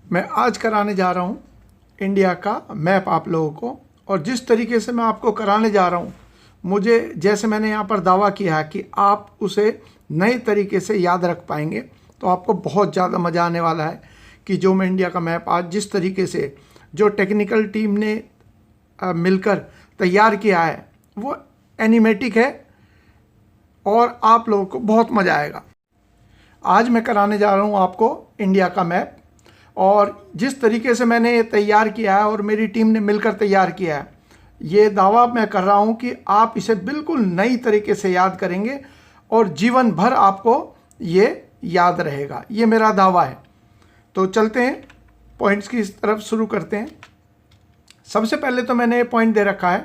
मैं आज कराने जा रहा हूँ इंडिया का मैप आप लोगों को। और जिस तरीके से मैं आपको कराने जा रहा हूँ, मुझे जैसे मैंने यहाँ पर दावा किया है कि आप उसे नए तरीके से याद रख पाएंगे, तो आपको बहुत ज़्यादा मज़ा आने वाला है कि जो मैं इंडिया का मैप आज जिस तरीके से जो टेक्निकल टीम ने मिलकर तैयार किया है वो एनिमेटिक है और आप लोगों को बहुत मज़ा आएगा। आज मैं कराने जा रहा हूँ आपको इंडिया का मैप, और जिस तरीके से मैंने ये तैयार किया है और मेरी टीम ने मिलकर तैयार किया है, ये दावा मैं कर रहा हूँ कि आप इसे बिल्कुल नई तरीके से याद करेंगे और जीवन भर आपको ये याद रहेगा। ये मेरा दावा है। तो चलते हैं पॉइंट्स की तरफ, शुरू करते हैं। सबसे पहले तो मैंने ये पॉइंट दे रखा है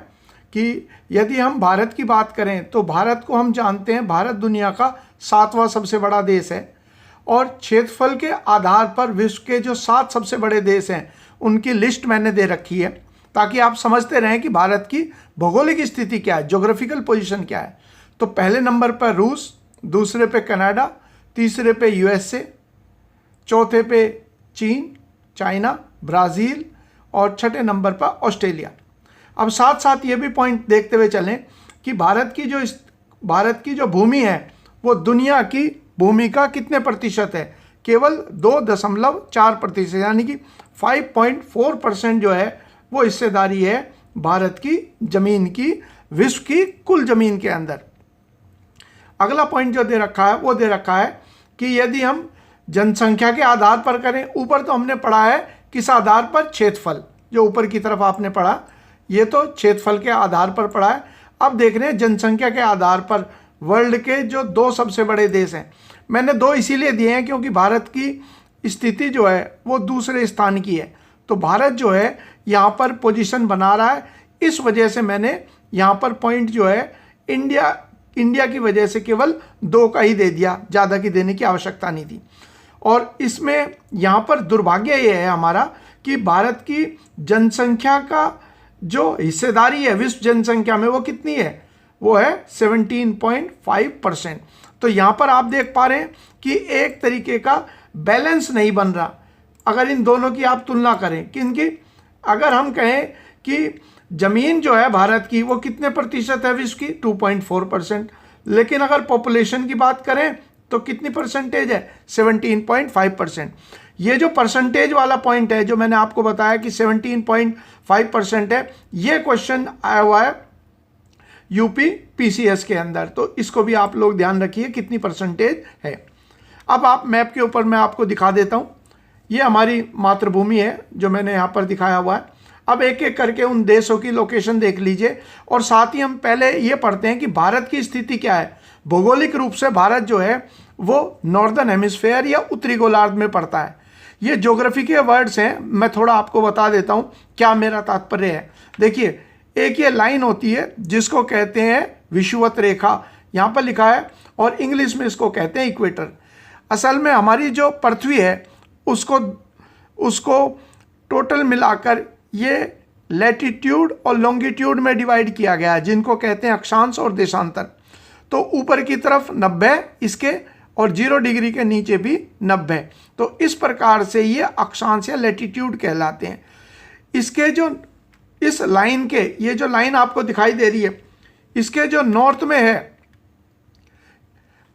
कि यदि हम भारत की बात करें तो भारत को हम जानते हैं, भारत दुनिया का 7वां सबसे बड़ा देश है और क्षेत्रफल के आधार पर विश्व के जो 7 सबसे बड़े देश हैं उनकी लिस्ट मैंने दे रखी है, ताकि आप समझते रहें कि भारत की भौगोलिक स्थिति क्या है, ज्योग्राफिकल पोजीशन क्या है। तो पहले नंबर पर रूस, दूसरे पे कनाडा, तीसरे पे यूएसए, चौथे पे चीन, चाइना, ब्राज़ील और छठे नंबर पर ऑस्ट्रेलिया। अब साथ साथ ये भी पॉइंट देखते हुए चलें कि भारत की जो भूमि है वो दुनिया की भूमि का कितने प्रतिशत है? केवल 2.4%, यानी कि 5.4% जो है वो हिस्सेदारी है भारत की ज़मीन की विश्व की कुल ज़मीन के अंदर। अगला पॉइंट जो दे रखा है वो दे रखा है कि यदि हम जनसंख्या के आधार पर करें, ऊपर तो हमने पढ़ा है किस आधार पर? क्षेत्रफल। जो ऊपर की तरफ आपने पढ़ा ये तो क्षेत्रफल के आधार पर पढ़ा है। अब देख रहे हैं जनसंख्या के आधार पर वर्ल्ड के जो 2 सबसे बड़े देश हैं। मैंने 2 इसीलिए दिए हैं क्योंकि भारत की स्थिति जो है वो दूसरे स्थान की है, तो भारत जो है यहाँ पर पोजीशन बना रहा है। इस वजह से मैंने यहाँ पर पॉइंट जो है इंडिया की वजह से केवल 2 का ही दे दिया, ज़्यादा की देने की आवश्यकता नहीं थी। और इसमें यहाँ पर दुर्भाग्य ये है हमारा कि भारत की जनसंख्या का जो हिस्सेदारी है विश्व जनसंख्या में वो कितनी है? वो है 17.5%। तो यहाँ पर आप देख पा रहे हैं कि एक तरीके का बैलेंस नहीं बन रहा। अगर इन दोनों की आप तुलना करें, किनकी? अगर हम कहें कि ज़मीन जो है भारत की वो कितने प्रतिशत है विश्व की? 2.4%। लेकिन अगर पॉपुलेशन की बात करें तो कितनी परसेंटेज है? 17.5%। ये जो परसेंटेज वाला पॉइंट है जो मैंने आपको बताया कि 17.5% है, ये क्वेश्चन आया हुआ है यूपी पीसीएस के अंदर, तो इसको भी आप लोग ध्यान रखिए कितनी परसेंटेज है। अब आप मैप के ऊपर मैं आपको दिखा देता हूँ। ये हमारी मातृभूमि है जो मैंने यहाँ पर दिखाया हुआ है। अब एक एक करके उन देशों की लोकेशन देख लीजिए, और साथ ही हम पहले ये पढ़ते हैं कि भारत की स्थिति क्या है। भौगोलिक रूप से भारत जो है वो नॉर्दर्न हेमिस्फेयर या उत्तरी गोलार्ध में पड़ता है। ये ज्योग्राफी के वर्ड्स हैं, मैं थोड़ा आपको बता देता हूँ क्या मेरा तात्पर्य है। देखिए, एक ये लाइन होती है जिसको कहते हैं विषुवत रेखा, यहाँ पर लिखा है, और इंग्लिश में इसको कहते हैं इक्वेटर। असल में हमारी जो पृथ्वी है उसको टोटल मिलाकर ये लैटिट्यूड और लॉन्गिट्यूड में डिवाइड किया गया है, जिनको कहते हैं अक्षांश और देशांतर। तो ऊपर की तरफ 90 इसके, और 0 डिग्री के नीचे भी 90। तो इस प्रकार से ये अक्षांश या लैटिट्यूड कहलाते हैं। इसके जो इस लाइन के, ये जो लाइन आपको दिखाई दे रही है, इसके जो नॉर्थ में है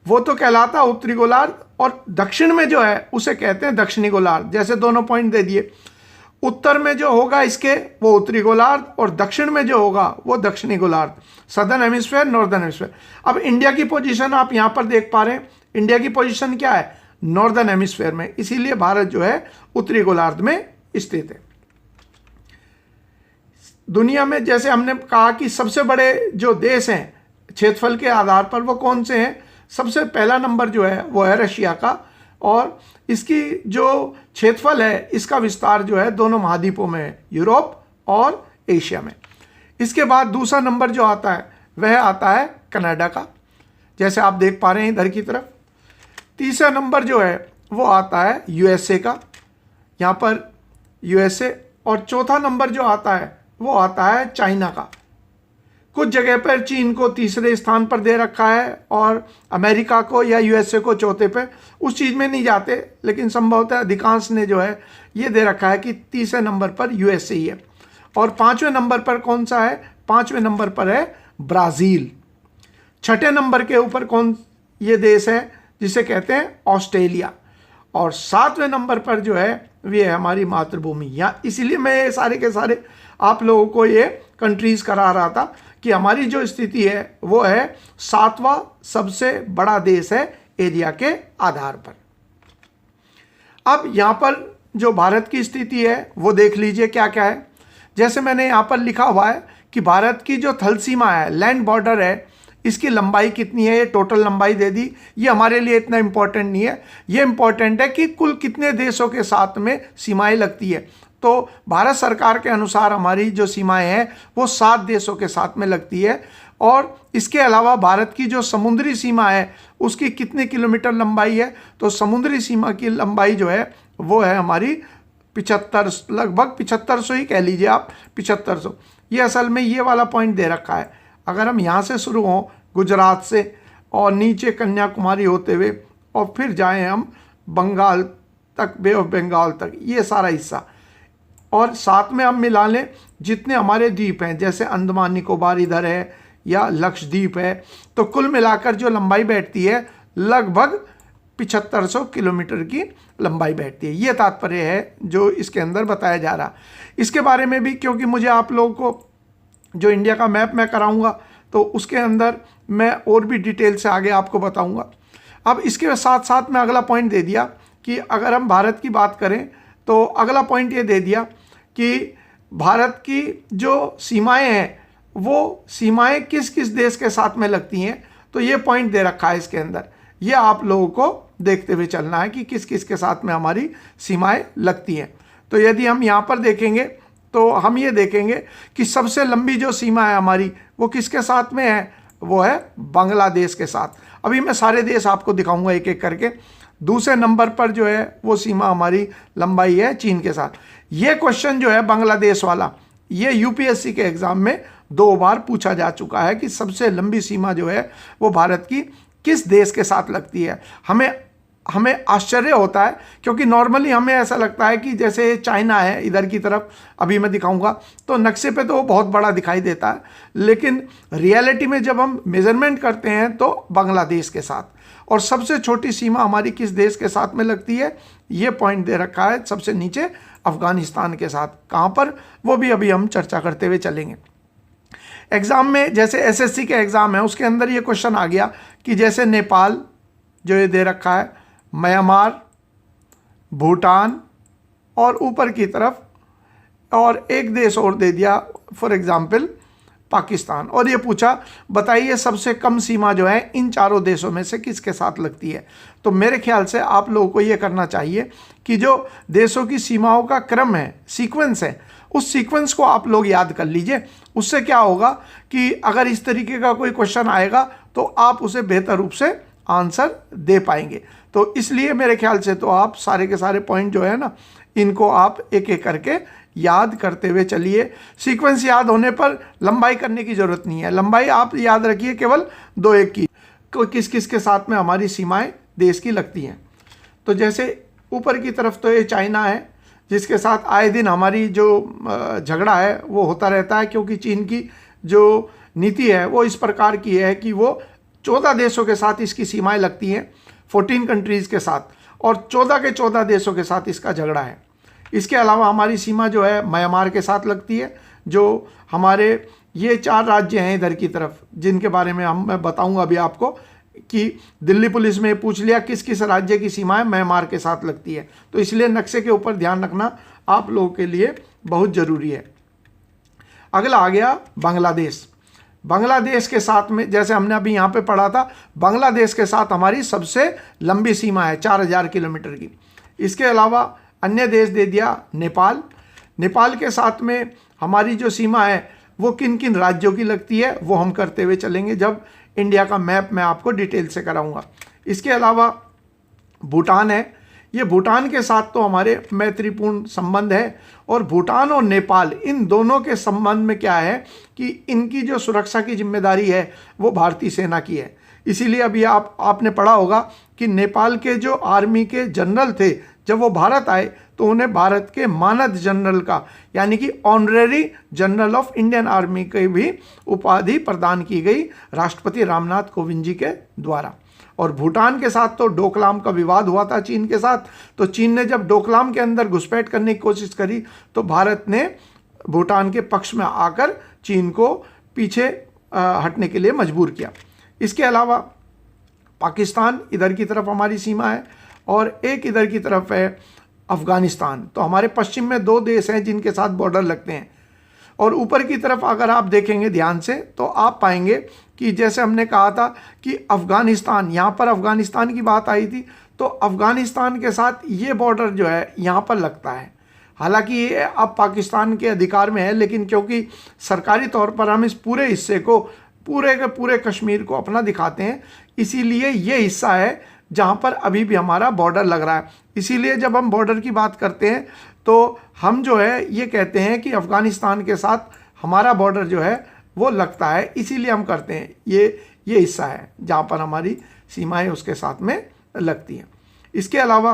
वो तो कहलाता है उत्तरी गोलार्ध, और दक्षिण में जो है उसे कहते हैं दक्षिणी गोलार्ध। जैसे दोनों पॉइंट दे दिए, उत्तर में जो होगा इसके वो उत्तरी गोलार्ध, और दक्षिण में जो होगा वो दक्षिणी गोलार्ध, सदर्न हेमिस्फेयर, नॉर्दर्न हेमिस्फेयर। अब इंडिया की पोजीशन आप यहाँ पर देख पा रहे हैं। इंडिया की पोजीशन क्या है? नॉर्दर्न हेमिस्फेयर में, इसीलिए भारत जो है उत्तरी गोलार्ध में स्थित है। दुनिया में जैसे हमने कहा कि सबसे बड़े जो देश हैं क्षेत्रफल के आधार पर वो कौन से हैं? सबसे पहला नंबर जो है वो है रशिया का, और इसकी जो क्षेत्रफल है इसका विस्तार जो है दोनों महाद्वीपों में है, यूरोप और एशिया में। इसके बाद दूसरा नंबर जो आता है वह आता है कनाडा का, जैसे आप देख पा रहे हैं इधर की तरफ। तीसरा नंबर जो है वो आता है यूएसए का, यहाँ पर यूएसए। और चौथा नंबर जो आता है वो आता है चाइना का। कुछ जगह पर चीन को तीसरे स्थान पर दे रखा है और अमेरिका को या यूएसए को चौथे पे। उस चीज़ में नहीं जाते, लेकिन संभवतः अधिकांश ने जो है ये दे रखा है कि तीसरे नंबर पर यूएसए ही है। और पाँचवें नंबर पर कौन सा है? पाँचवें नंबर पर है ब्राज़ील। छठे नंबर के ऊपर कौन ये देश है? जिसे कहते हैं ऑस्ट्रेलिया। और सातवें नंबर पर जो है ये है हमारी मातृभूमि। या इसीलिए मैं ये सारे के सारे आप लोगों को ये कंट्रीज करा रहा था कि हमारी जो स्थिति है वो है सातवां सबसे बड़ा देश है एरिया के आधार पर। अब यहाँ पर जो भारत की स्थिति है वो देख लीजिए क्या क्या है। जैसे मैंने यहाँ पर लिखा हुआ है कि भारत की जो थल सीमा है, लैंड बॉर्डर है, इसकी लंबाई कितनी है, ये टोटल लंबाई दे दी। ये हमारे लिए इतना इम्पोर्टेंट नहीं है, ये इम्पोर्टेंट है कि कुल कितने देशों के साथ में सीमाएं लगती है। तो भारत सरकार के अनुसार हमारी जो सीमाएं हैं वो 7 देशों के साथ में लगती है। और इसके अलावा भारत की जो समुद्री सीमा है उसकी कितने किलोमीटर लंबाई है? तो समुद्री सीमा की लंबाई जो है वो है हमारी 75, लगभग 7500 ही कह लीजिए आप, 7500। ये असल में ये वाला पॉइंट दे रखा है। अगर हम यहाँ से शुरू हों गुजरात से और नीचे कन्याकुमारी होते हुए और फिर जाएं हम बंगाल तक, बे ऑफ बंगाल तक, ये सारा हिस्सा, और साथ में हम मिला लें जितने हमारे द्वीप हैं, जैसे अंडमान निकोबार इधर है या लक्षद्वीप है, तो कुल मिलाकर जो लंबाई बैठती है लगभग 7500 किलोमीटर की लंबाई बैठती है। ये तात्पर्य है जो इसके अंदर बताया जा रहा। इसके बारे में भी, क्योंकि मुझे आप लोगों को जो इंडिया का मैप मैं कराऊंगा तो उसके अंदर मैं और भी डिटेल से आगे आपको बताऊंगा। अब इसके साथ साथ मैं अगला पॉइंट दे दिया कि अगर हम भारत की बात करें तो अगला पॉइंट ये दे दिया कि भारत की जो सीमाएं हैं वो सीमाएं किस किस देश के साथ में लगती हैं। तो ये पॉइंट दे रखा है इसके अंदर, ये आप लोगों को देखते हुए चलना है कि किस किस के साथ में हमारी सीमाएं लगती हैं। तो यदि हम यहाँ पर देखेंगे तो हम ये देखेंगे कि सबसे लंबी जो सीमा है हमारी वो किसके साथ में है? वो है बांग्लादेश के साथ। अभी मैं सारे देश आपको दिखाऊंगा एक एक करके। दूसरे नंबर पर जो है वो सीमा हमारी लंबाई है चीन के साथ। ये क्वेश्चन जो है बांग्लादेश वाला, ये यूपीएससी के एग्जाम में 2 बार पूछा जा चुका है कि सबसे लंबी सीमा जो है वो भारत की किस देश के साथ लगती है। हमें आश्चर्य होता है क्योंकि नॉर्मली हमें ऐसा लगता है कि जैसे चाइना है इधर की तरफ, अभी मैं दिखाऊंगा, तो नक्शे पे तो वो बहुत बड़ा दिखाई देता है, लेकिन रियलिटी में जब हम मेजरमेंट करते हैं तो बांग्लादेश के साथ। और सबसे छोटी सीमा हमारी किस देश के साथ में लगती है? ये पॉइंट दे रखा है सबसे नीचे, अफगानिस्तान के साथ। कहाँ पर? वो भी अभी हम चर्चा करते हुए चलेंगे। एग्ज़ाम में जैसे एसएससी के एग्ज़ाम है उसके अंदर ये क्वेश्चन आ गया कि जैसे नेपाल जो ये दे रखा है, म्यांमार, भूटान और ऊपर की तरफ और एक देश और दे दिया फॉर एग्जांपल पाकिस्तान, और ये पूछा बताइए सबसे कम सीमा जो है इन चारों देशों में से किसके साथ लगती है। तो मेरे ख्याल से आप लोगों को ये करना चाहिए कि जो देशों की सीमाओं का क्रम है, सीक्वेंस है, उस सीक्वेंस को आप लोग याद कर लीजिए। उससे क्या होगा कि अगर इस तरीके का कोई क्वेश्चन आएगा तो आप उसे बेहतर रूप से आंसर दे पाएंगे। तो इसलिए मेरे ख्याल से तो आप सारे के सारे पॉइंट जो है ना, इनको आप एक एक करके याद करते हुए चलिए। सीक्वेंस याद होने पर लंबाई करने की ज़रूरत नहीं है, लंबाई आप याद रखिए केवल 2-1 की, किस किस के साथ में हमारी सीमाएं देश की लगती हैं। तो जैसे ऊपर की तरफ तो ये चाइना है जिसके साथ आए दिन हमारी जो झगड़ा है वो होता रहता है, क्योंकि चीन की जो नीति है वो इस प्रकार की है कि वो 14 देशों के साथ इसकी सीमाएं लगती हैं, 14 कंट्रीज़ के साथ, और 14 के 14 देशों के साथ इसका झगड़ा है। इसके अलावा हमारी सीमा जो है म्यांमार के साथ लगती है, जो हमारे ये 4 राज्य हैं इधर की तरफ, जिनके बारे में मैं बताऊंगा अभी आपको कि दिल्ली पुलिस में पूछ लिया किस किस राज्य की सीमाएं म्यांमार के साथ लगती है। तो इसलिए नक्शे के ऊपर ध्यान रखना आप लोगों के लिए बहुत ज़रूरी है। अगला आ गया बांग्लादेश। बांग्लादेश के साथ में जैसे हमने अभी यहाँ पे पढ़ा था, बांग्लादेश के साथ हमारी सबसे लंबी सीमा है 4000 किलोमीटर की। इसके अलावा अन्य देश दे दिया नेपाल। नेपाल के साथ में हमारी जो सीमा है वो किन किन राज्यों की लगती है वो हम करते हुए चलेंगे जब इंडिया का मैप मैं आपको डिटेल से कराऊंगा। इसके अलावा भूटान है, ये भूटान के साथ तो हमारे मैत्रीपूर्ण संबंध है, और भूटान और नेपाल इन दोनों के संबंध में क्या है कि इनकी जो सुरक्षा की जिम्मेदारी है वो भारतीय सेना की है। इसीलिए अभी आपने पढ़ा होगा कि नेपाल के जो आर्मी के जनरल थे, जब वो भारत आए तो उन्हें भारत के मानद जनरल का, यानी कि honorary general of Indian army की भी उपाधि प्रदान की गई राष्ट्रपति रामनाथ कोविंद जी के द्वारा। और भूटान के साथ तो डोकलाम का विवाद हुआ था चीन के साथ, तो चीन ने जब डोकलाम के अंदर घुसपैठ करने की कोशिश करी तो भारत ने भूटान के पक्ष में आकर चीन को पीछे हटने के लिए मजबूर किया। इसके अलावा पाकिस्तान इधर की तरफ हमारी सीमा है, और एक इधर की तरफ है अफ़गानिस्तान। तो हमारे पश्चिम में दो देश हैं जिनके साथ बॉर्डर लगते हैं। और ऊपर की तरफ अगर आप देखेंगे ध्यान से तो आप पाएंगे कि जैसे हमने कहा था कि अफ़गानिस्तान, यहाँ पर अफ़गानिस्तान की बात आई थी, तो अफ़गानिस्तान के साथ ये बॉर्डर जो है यहाँ पर लगता है। हालांकि ये अब पाकिस्तान के अधिकार में है, लेकिन क्योंकि सरकारी तौर पर हम इस पूरे हिस्से को, पूरे के पूरे कश्मीर को अपना दिखाते हैं, इसीलिए ये हिस्सा है जहाँ पर अभी भी हमारा बॉर्डर लग रहा है। इसीलिए जब हम बॉर्डर की बात करते हैं तो हम जो है ये कहते हैं कि अफ़गानिस्तान के साथ हमारा बॉर्डर जो है वो लगता है, इसीलिए हम करते हैं ये हिस्सा है जहाँ पर हमारी सीमाएं उसके साथ में लगती हैं। इसके अलावा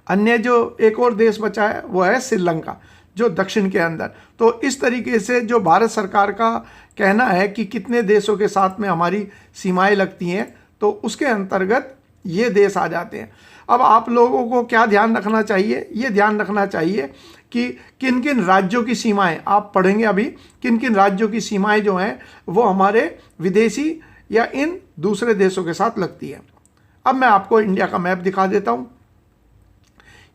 अन्य जो एक और देश बचा है वो है श्रीलंका, जो दक्षिण के अंदर। तो इस तरीके से जो भारत सरकार का कहना है कि कितने देशों के साथ में हमारी सीमाएं लगती हैं, तो उसके अंतर्गत ये देश आ जाते हैं। अब आप लोगों को क्या ध्यान रखना चाहिए, ये ध्यान रखना चाहिए कि किन किन राज्यों की सीमाएं, आप पढ़ेंगे अभी, किन किन राज्यों की सीमाएं जो हैं वो हमारे विदेशी या इन दूसरे देशों के साथ लगती है। अब मैं आपको इंडिया का मैप दिखा देता हूँ।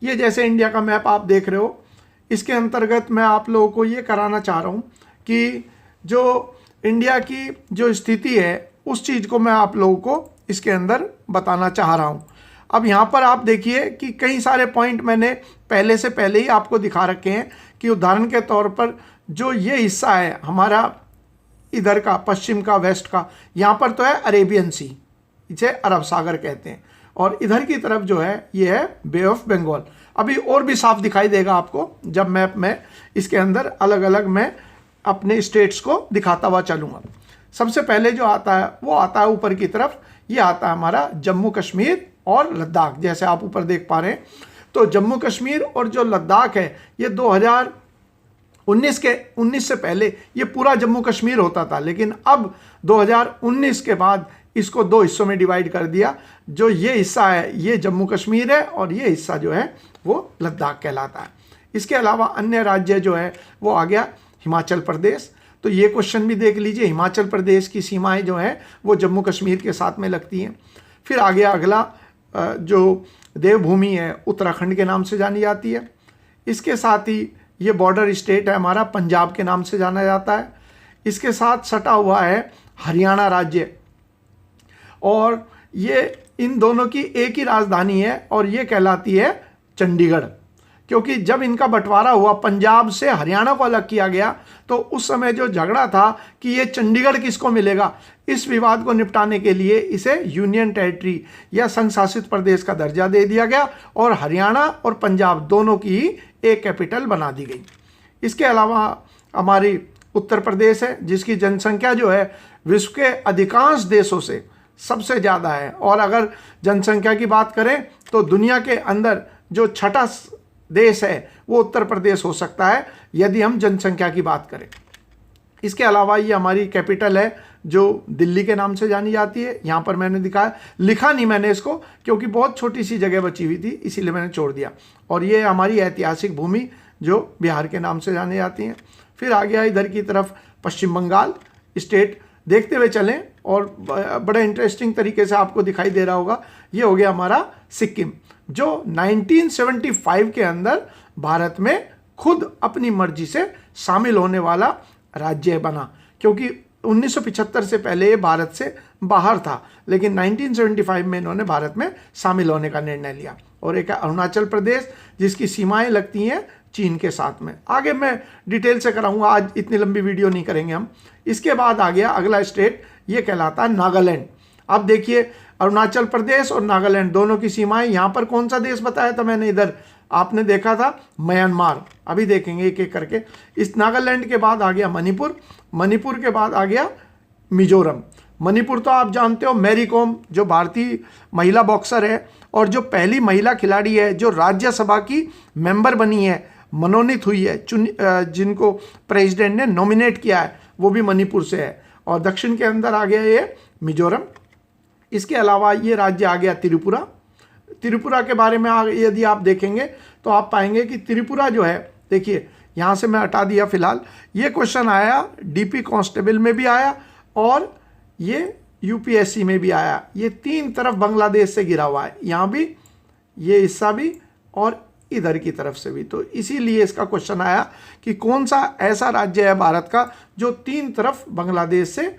ये जैसे इंडिया का मैप आप देख रहे हो, इसके अंतर्गत मैं आप लोगों को ये कराना चाह रहा हूँ कि जो इंडिया की जो स्थिति है उस चीज़ को मैं आप लोगों को इसके अंदर बताना चाह रहा हूँ। अब यहाँ पर आप देखिए कि कई सारे पॉइंट मैंने पहले ही आपको दिखा रखे हैं कि उदाहरण के तौर पर जो ये हिस्सा है हमारा इधर का, पश्चिम का, वेस्ट का, यहाँ पर तो है अरेबियन सी, इसे अरब सागर कहते हैं, और इधर की तरफ जो है ये है बे ऑफ बंगाल। अभी और भी साफ दिखाई देगा आपको जब मैप में इसके अंदर अलग अलग मैं अपने स्टेट्स को दिखाता हुआ चलूँगा। सबसे पहले जो आता है वो आता है ऊपर की तरफ, ये आता है हमारा जम्मू कश्मीर और लद्दाख। जैसे आप ऊपर देख पा रहे हैं, तो जम्मू कश्मीर और जो लद्दाख है ये 2019 से पहले ये पूरा जम्मू कश्मीर होता था, लेकिन अब 2019 के बाद इसको दो हिस्सों में डिवाइड कर दिया। जो ये हिस्सा है ये जम्मू कश्मीर है और ये हिस्सा जो है वो लद्दाख कहलाता है। इसके अलावा अन्य राज्य जो है वो आ गया हिमाचल प्रदेश। तो ये क्वेश्चन भी देख लीजिए, हिमाचल प्रदेश की सीमाएं जो हैं वो जम्मू कश्मीर के साथ में लगती हैं। फिर आ गया अगला जो देवभूमि है उत्तराखंड के नाम से जानी जाती है। इसके साथ ही ये बॉर्डर स्टेट है हमारा पंजाब के नाम से जाना जाता है। इसके साथ सटा हुआ है हरियाणा राज्य, और ये इन दोनों की एक ही राजधानी है और ये कहलाती है चंडीगढ़। क्योंकि जब इनका बंटवारा हुआ, पंजाब से हरियाणा को अलग किया गया, तो उस समय जो झगड़ा था कि ये चंडीगढ़ किसको मिलेगा, इस विवाद को निपटाने के लिए इसे यूनियन टेरिटरी या संघ शासित प्रदेश का दर्जा दे दिया गया और हरियाणा और पंजाब दोनों की ही एक कैपिटल बना दी गई। इसके अलावा हमारी उत्तर प्रदेश है जिसकी जनसंख्या जो है विश्व के अधिकांश देशों से सबसे ज़्यादा है, और अगर जनसंख्या की बात करें तो दुनिया के अंदर जो छठा देश है वो उत्तर प्रदेश हो सकता है यदि हम जनसंख्या की बात करें। इसके अलावा ये हमारी कैपिटल है जो दिल्ली के नाम से जानी जाती है। यहाँ पर मैंने दिखाया, लिखा नहीं मैंने इसको क्योंकि बहुत छोटी सी जगह बची हुई थी, इसीलिए मैंने छोड़ दिया। और ये हमारी ऐतिहासिक भूमि जो बिहार के नाम से जाने जाती हैं। फिर आ गया इधर की तरफ पश्चिम बंगाल स्टेट, देखते हुए चलें और बड़े इंटरेस्टिंग तरीके से आपको दिखाई दे रहा होगा। ये हो गया हमारा सिक्किम, जो 1975 के अंदर भारत में खुद अपनी मर्जी से शामिल होने वाला राज्य बना, क्योंकि 1975 से पहले ये भारत से बाहर था, लेकिन 1975 में इन्होंने भारत में शामिल होने का निर्णय लिया। और एक अरुणाचल प्रदेश जिसकी सीमाएं लगती हैं चीन के साथ में। आगे मैं डिटेल से कराऊंगा, आज इतनी लंबी वीडियो नहीं करेंगे हम। इसके बाद आ गया अगला स्टेट, ये कहलाता है नागालैंड। अब देखिए अरुणाचल प्रदेश और नागालैंड दोनों की सीमाएं, यहाँ पर कौन सा देश बताया था मैंने, इधर आपने देखा था म्यांमार। अभी देखेंगे एक एक करके। इस नागालैंड के बाद आ गया मणिपुर, मणिपुर के बाद आ गया मिजोरम। मणिपुर तो आप जानते हो, मैरी कॉम जो भारतीय महिला बॉक्सर है और जो पहली महिला खिलाड़ी है जो राज्यसभा की मेंबर बनी है, मनोनीत हुई है, जिनको प्रेसिडेंट ने नॉमिनेट किया है, वो भी मणिपुर से है। और दक्षिण के अंदर आ गया ये मिजोरम। इसके अलावा ये राज्य आ गया त्रिपुरा। त्रिपुरा के बारे में यदि आप देखेंगे तो आप पाएंगे कि त्रिपुरा जो है, देखिए यहाँ से मैं हटा दिया फिलहाल, ये क्वेश्चन आया डीपी कांस्टेबल में भी आया और ये यूपीएससी में भी आया। ये 3 तरफ बांग्लादेश से घिरा हुआ है, यहाँ भी, ये हिस्सा भी और इधर की तरफ से भी। तो इसीलिए इसका क्वेश्चन आया कि कौन सा ऐसा राज्य है भारत का जो 3 तरफ बांग्लादेश से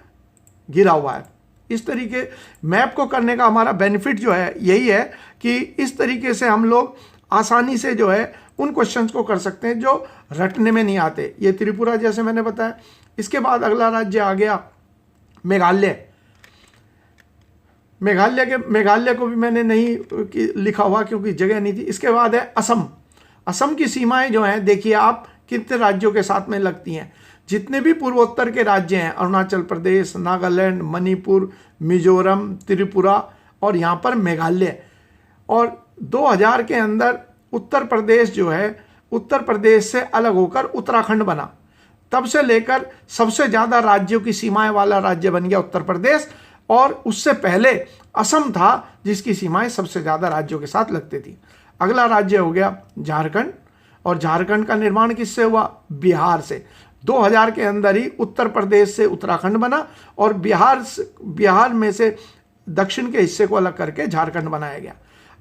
घिरा हुआ है। इस तरीके मैप को करने का हमारा बेनिफिट जो है यही है कि इस तरीके से हम लोग आसानी से जो है उन क्वेश्चंस को कर सकते हैं जो रटने में नहीं आते। ये त्रिपुरा जैसे मैंने बताया। इसके बाद अगला राज्य आ गया मेघालय। मेघालय को भी मैंने नहीं लिखा हुआ क्योंकि जगह नहीं थी। इसके बाद है असम। असम की सीमाएं जो हैं देखिए आप कितने राज्यों के साथ में लगती हैं। जितने भी पूर्वोत्तर के राज्य हैं, अरुणाचल प्रदेश, नागालैंड, मणिपुर, मिजोरम, त्रिपुरा और यहाँ पर मेघालय। और 2000 के अंदर उत्तर प्रदेश जो है, उत्तर प्रदेश से अलग होकर उत्तराखंड बना। तब से लेकर सबसे ज़्यादा राज्यों की सीमाएं वाला राज्य बन गया उत्तर प्रदेश। और उससे पहले असम था जिसकी सीमाएं सबसे ज़्यादा राज्यों के साथ लगती थी। अगला राज्य हो गया झारखंड। और झारखंड का निर्माण किससे हुआ? बिहार से। 2000 के अंदर ही उत्तर प्रदेश से उत्तराखंड बना और बिहार में से दक्षिण के हिस्से को अलग करके झारखंड बनाया गया।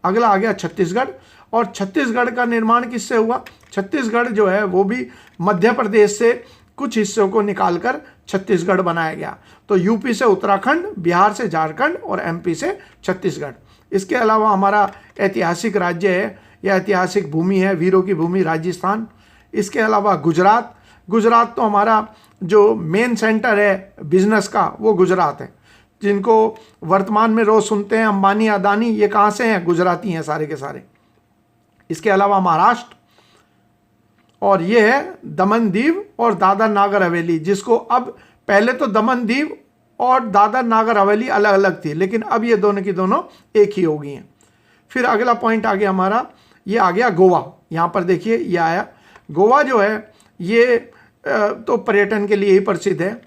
अगला आ गया छत्तीसगढ़। और छत्तीसगढ़ का निर्माण किससे हुआ? छत्तीसगढ़ जो है वो भी मध्य प्रदेश से कुछ हिस्सों को निकालकर छत्तीसगढ़ बनाया गया। तो यूपी से उत्तराखंड, बिहार से झारखंड और एमपी से छत्तीसगढ़। इसके अलावा हमारा ऐतिहासिक राज्य है या ऐतिहासिक भूमि है, वीरों की भूमि, राजस्थान। इसके अलावा गुजरात। गुजरात तो हमारा जो मेन सेंटर है बिजनेस का वो गुजरात है। जिनको वर्तमान में रोज सुनते हैं अंबानी, अदानी, ये कहाँ से हैं? गुजराती हैं सारे के सारे। इसके अलावा महाराष्ट्र और ये है दमन दीव और दादर नागर हवेली, जिसको अब, पहले तो दमन दीव और दादर नागर हवेली अलग अलग थी लेकिन अब ये दोनों की दोनों एक ही हो गई हैं। फिर अगला पॉइंट आ गया हमारा, ये आ गया गोवा। यहाँ पर देखिए ये आया गोवा जो है ये तो पर्यटन के लिए ही प्रसिद्ध है।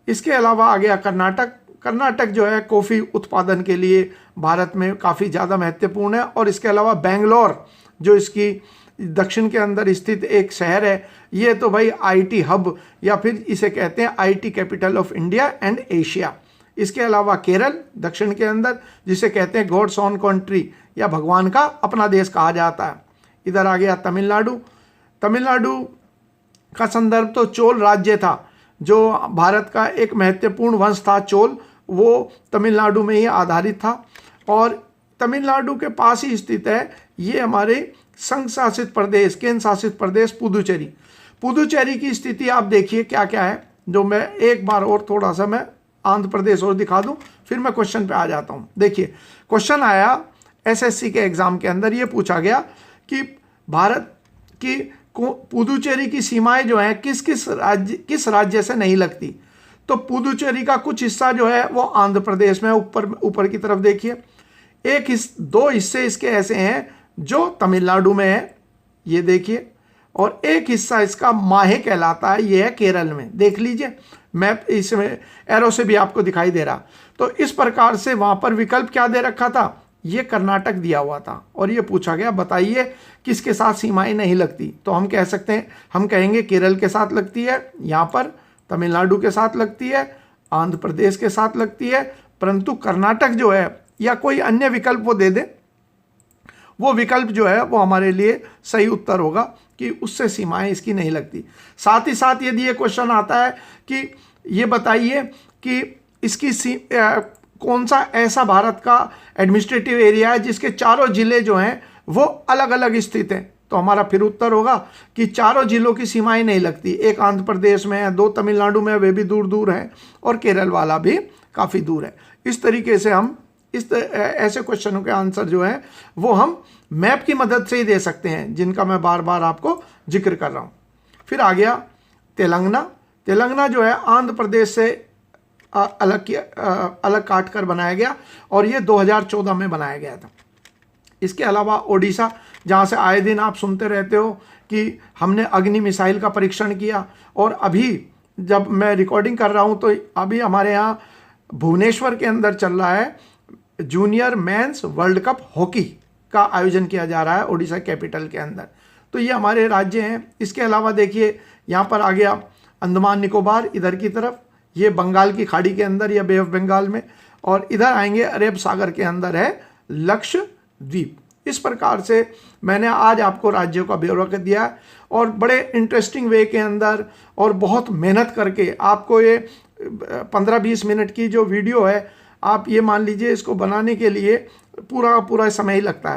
इसके अलावा आ गया कर्नाटक। कर्नाटक जो है कॉफ़ी उत्पादन के लिए भारत में काफ़ी ज़्यादा महत्वपूर्ण है। और इसके अलावा बेंगलोर जो इसकी दक्षिण के अंदर स्थित एक शहर है, ये तो भाई आईटी हब या फिर इसे कहते हैं IT capital of India and Asia. इसके अलावा केरल दक्षिण के अंदर, जिसे कहते हैं गॉड्स ओन कंट्री या भगवान का अपना देश कहा जाता है। इधर आ गया तमिलनाडु। तमिलनाडु का संदर्भ तो चोल राज्य था, जो भारत का एक महत्वपूर्ण वंश था चोल, वो तमिलनाडु में ही आधारित था। और तमिलनाडु के पास ही स्थित है ये हमारे संघ शासित प्रदेश, केंद्र शासित प्रदेश पुदुचेरी। पुदुचेरी की स्थिति आप देखिए क्या क्या है, जो मैं एक बार और थोड़ा सा मैं आंध्र प्रदेश और दिखा दूं, फिर मैं क्वेश्चन पे आ जाता हूं। देखिए क्वेश्चन आया एसएससी के एग्जाम के अंदर, ये पूछा गया कि भारत की पुदुचेरी की सीमाएं जो हैं किस राज्य से नहीं लगती। तो पुदुचेरी का कुछ हिस्सा जो है वो आंध्र प्रदेश में, ऊपर की तरफ देखिए। दो हिस्से इसके ऐसे हैं जो तमिलनाडु में है, ये देखिए। और एक हिस्सा इसका माहे कहलाता है, ये है केरल में। देख लीजिए मैप, इसमें एरो से भी आपको दिखाई दे रहा। तो इस प्रकार से वहां पर विकल्प क्या दे रखा था? ये कर्नाटक दिया हुआ था। और ये पूछा गया बताइए किसके साथ सीमाएं नहीं लगती। तो हम कह सकते हैं, हम कहेंगे केरल के साथ लगती है, यहाँ पर तमिलनाडु के साथ लगती है, आंध्र प्रदेश के साथ लगती है, परंतु कर्नाटक जो है या कोई अन्य विकल्प वो दे दे, वो विकल्प जो है वो हमारे लिए सही उत्तर होगा कि उससे सीमाएं इसकी नहीं लगती। साथ ही साथ यदि ये क्वेश्चन आता है कि ये बताइए कि इसकी कौन सा ऐसा भारत का एडमिनिस्ट्रेटिव एरिया है जिसके चारों जिले जो हैं वो अलग अलग स्थित हैं, तो हमारा फिर उत्तर होगा कि चारों जिलों की सीमाएं नहीं लगती। एक आंध्र प्रदेश में है, 2 तमिलनाडु में, वे भी दूर दूर हैं, और केरल वाला भी काफ़ी दूर है। इस तरीके से हम ऐसे क्वेश्चनों के आंसर जो है वो हम मैप की मदद से ही दे सकते हैं, जिनका मैं बार बार आपको जिक्र कर रहा हूँ। फिर आ गया तेलंगाना। तेलंगाना जो है आंध्र प्रदेश से अलग काट कर बनाया गया और ये 2014 में बनाया गया था। इसके अलावा ओडिशा, जहाँ से आए दिन आप सुनते रहते हो कि हमने अग्नि मिसाइल का परीक्षण किया, और अभी जब मैं रिकॉर्डिंग कर रहा हूँ तो अभी हमारे यहाँ भुवनेश्वर के अंदर चल रहा है junior mains world cup hockey का आयोजन किया जा रहा है ओडिशा कैपिटल के अंदर। तो ये हमारे राज्य हैं। इसके अलावा देखिए यहाँ पर आ गया अंडमान निकोबार इधर की तरफ, ये बंगाल की खाड़ी के अंदर या बे ऑफ बंगाल में, और इधर आएंगे अरब सागर के अंदर है लक्षद्वीप। इस प्रकार से मैंने आज आपको राज्यों का ब्यौरा कर दिया है, और बड़े इंटरेस्टिंग वे के अंदर और बहुत मेहनत करके आपको ये 15-20 मिनट की जो वीडियो है, आप ये मान लीजिए इसको बनाने के लिए पूरा समय ही लगता है।